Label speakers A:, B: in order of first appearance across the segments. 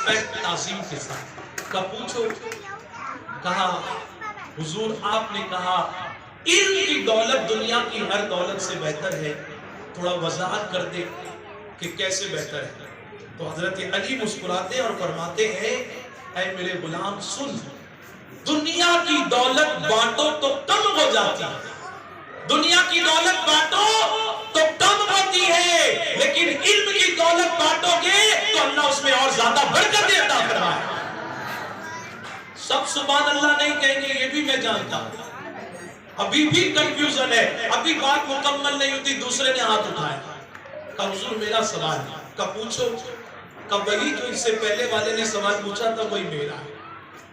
A: Respect Tazeem के साथ। कब पूछो, कहा हुजूर आपने कहा इल्म की दौलत दुनिया की हर दौलत से बेहतर है, थोड़ा वजाहत कर दे कि कैसे बेहतर है। तो हजरत अली मुस्कुराते और फरमाते हैं, ऐ मेरे गुलाम सुन, दुनिया की दौलत बांटो तो कम हो जाती है, दुनिया की दौलत बांटो तो कम होती है, लेकिन इल्म की दौलत बांटोगे तो अल्लाह उसमें और ज्यादा बरकत अता फरमाए। सब सुभान अल्लाह नहीं कहेंगे, ये भी मैं जानता हूं, अभी भी कंफ्यूजन है, अभी बात मुकम्मल नहीं होती। दूसरे ने हाथ उठाया, कहा हुजूर मेरा सवाल है। कहा पूछो। कहा वही जो इससे पहले वाले ने सवाल पूछा था वही मेरा है।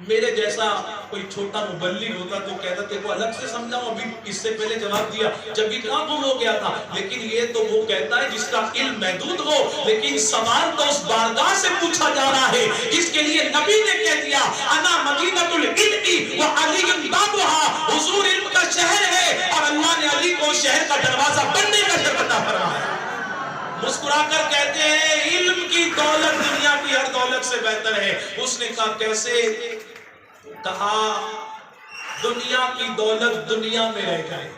A: मेरे जैसा कोई छोटा मुबल्लिग होता तो कहता तेरे को अलग से समझाऊं, अभी इससे पहले जवाब दिया जब भी कहां गुम हो गया था। लेकिन ये तो वो कहता है जिसका इल्म महदूद हो, लेकिन सवाल तो उस बारगाह से पूछा जा रहा है जिसके लिए नबी ने कह दिया अना मदीनतुल इल्मी व अलीयुन बाबुहा, हुजूर इल्म का शहर है और अल्लाह ने अली को शहर का दरवाजा बनने का शर्फ अता फरमाया। मुस्कुराकर कहते हैं इल्म की दौलत दुनिया की हर दौलत से बेहतर है। उसने कहा कैसे? कहा दुनिया की दौलत दुनिया में रह जाए,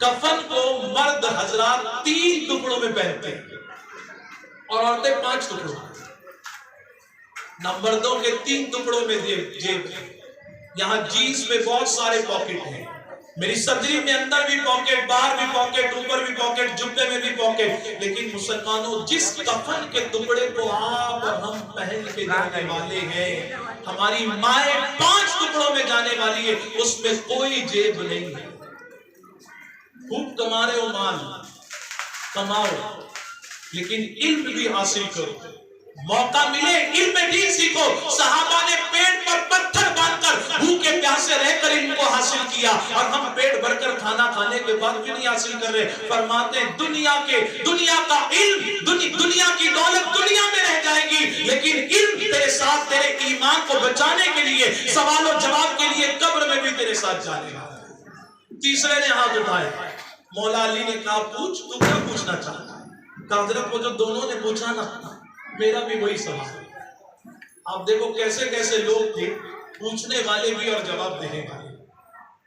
A: कफन को मर्द हजरात 3 टुकड़ों में पहनते हैं और औरतें 5 टुकड़ों। नंबर 2 के 3 टुकड़ों में जेब है। यहां जीन्स में बहुत सारे पॉकेट हैं, मेरी सदरी में अंदर भी पॉकेट, बाहर भी पॉकेट, ऊपर भी पॉकेट, जुब्बे में भी पॉकेट। लेकिन मुसलमानों, जिस कफन के टुकड़े को आप और हम पहन के जाने वाले हैं, हमारी माए 5 टुकड़ों में जाने वाली है, उसमें कोई जेब नहीं है। खूब कमा रहे हो, माल कमाओ, लेकिन इल्म भी हासिल करो। मौका मिले इल्म दीन सीखो। सहाबा ने पेट पर पत्थर बांधकर भूखे प्यासे रहकर इल्म को हासिल किया, और हम पेट भरकर खाना खाने के बाद भी नहीं हासिल कर रहे। फरमाते हैं दुनिया का इल्म, दुनिया की दौलत दुनिया में रह जाएगी, लेकिन इल्म तेरे साथ, तेरे ईमान को बचाने के लिए, सवाल और जवाब के लिए कब्र में भी तेरे साथ जाएगा। तीसरे ने हाथ उठाया, मौला अली ने कहा पूछ, तू क्या पूछना चाहता है? कहा हजरत वो जो दोनों ने पूछा ना, मेरा भी वही सवाल है। आप देखो कैसे कैसे लोग थे, पूछने वाले भी और जवाब देने वाले।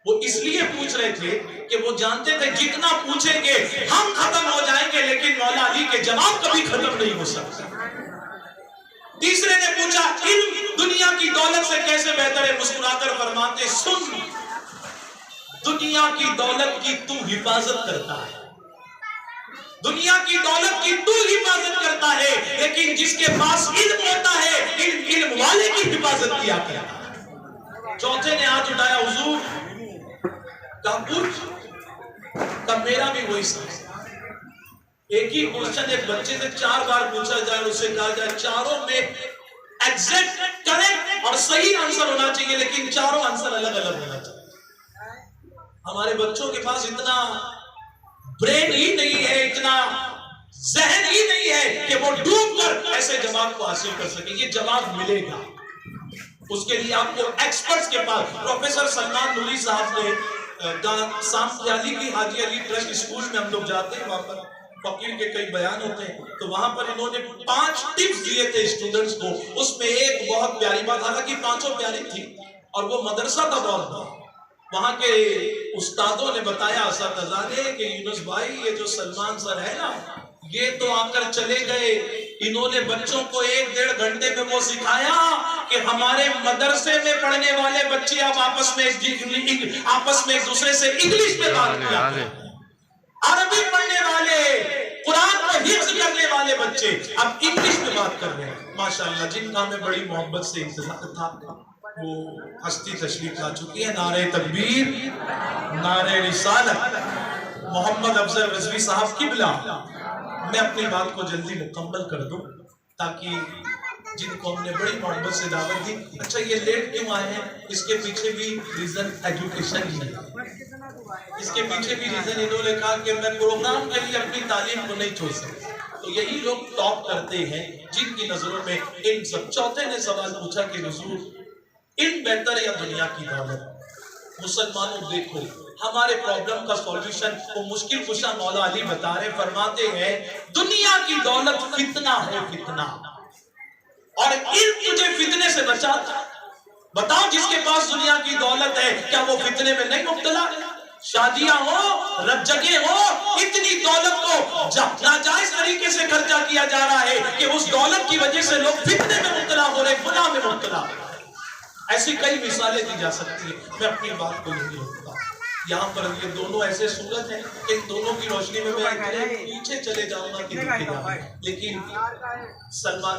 A: वो इसलिए पूछ रहे थे कि वो जानते थे जितना पूछेंगे हम खत्म हो जाएंगे, लेकिन मौला अली के जवाब कभी खत्म नहीं हो सकता। तीसरे ने पूछा इल्म दुनिया की दौलत से कैसे बेहतर है? मुस्कुराकर फरमाते सुन, दुनिया की दौलत की तू हिफाजत करता है, दुनिया की दौलत की तू हिफाजत करता है, लेकिन जिसके पास इल्म होता है, इल्म वाले की हिफाजत किया करता है। चौथे ने हाथ उठाया, हुजूर का पूछ। का मेरा भी वही सवाल। एक ही क्वेश्चन एक बच्चे से 4 बार पूछा जाए, उससे कहा जाए चारों में एग्जैक्ट करेक्ट और सही आंसर होना चाहिए, लेकिन चारों आंसर अलग अलग होना चाहिए। हमारे बच्चों के पास इतना ब्रेन ही नहीं है, इतना जहन ही नहीं है कि वो डूब कर ऐसे जवाब को हासिल कर सके। ये जवाब मिलेगा, उसके लिए आपको एक्सपर्ट्स के पास। प्रोफेसर सलमान नूरी साहब ने सामख्याली की हाजी अली ट्रस्ट स्कूल में हम लोग जाते हैं, वहां पर फकीर के कई बयान होते हैं, तो वहां पर इन्होंने 5 टिप्स दिए थे स्टूडेंट्स को। उसमें एक बहुत प्यारी बात, हालांकि 5 प्यारी थी, और वो मदरसा था बहुत बड़ा। वहां के उस्तादों ने बताया, असतज़ा ने, कि यूनुस भाई ये जो सलमान सर है ना, ये तो आकर चले गए, इन्होंने बच्चों को 1-1.5 घंटे में वो सिखाया कि हमारे मदरसे में पढ़ने वाले बच्चे अब आपस में एक दूसरे से इंग्लिश में बात किया, अरबी पढ़ने वाले, कुरान को हिफ्ज़ करने वाले बच्चे अब इंग्लिश में बात कर रहे हैं। माशाअल्लाह, जिनका हमें बड़ी मोहब्बत से इंतजार था, वो हस्ती तशरीफ ला चुकी है। नारे तकबीर, नारे रिसालत, मोहम्मद अफजल रिजवी साहब किबला। मैं अपनी बात को जल्दी मुकम्मल कर दूं ताकि जिनको हमने बड़ी मोहब्बत से दावत दी। अच्छा, ये लेट क्यों आए हैं? इसके पीछे भी रीजन एजुकेशन ही है। इसके पीछे भी रीजन इन्होंने कहा कि मैं प्रोग्राम के लिए अपनी तालीम को नहीं छोड़ सकता। तो यही लोग टॉप करते हैं जिनकी नजरों में इन सब। चौथे ने सवाल पूछा कि हुजूर इल्म बेहतर है या दुनिया की दौलत? मुसलमानों देखो, हमारे प्रॉब्लम का सॉल्यूशन वो मुश्किल कुशा मौला अली बता रहे, फरमाते हैं दुनिया की दौलत फितना है, फितना, और इल्म तुझे फितने से बचाता। बताओ जिसके पास दुनिया की दौलत है क्या वो फितने में नहीं मुब्तला? शादियां हो, रज्जगे हो, इतनी दौलत को नाजायज तरीके से खर्चा किया जा रहा है कि उस दौलत की वजह से लोग फितने में मुब्तला हो रहे, गुनाह में मुब्तला हो रहे। ऐसी कई मिसालें दी जा सकती है। मैं अपनी बात को यही रोकता। यहाँ पर ये दोनों ऐसे सूरत हैं, इन दोनों की रोशनी में मैं पीछे चले जाऊंगा कि दिखेगा, लेकिन सलमान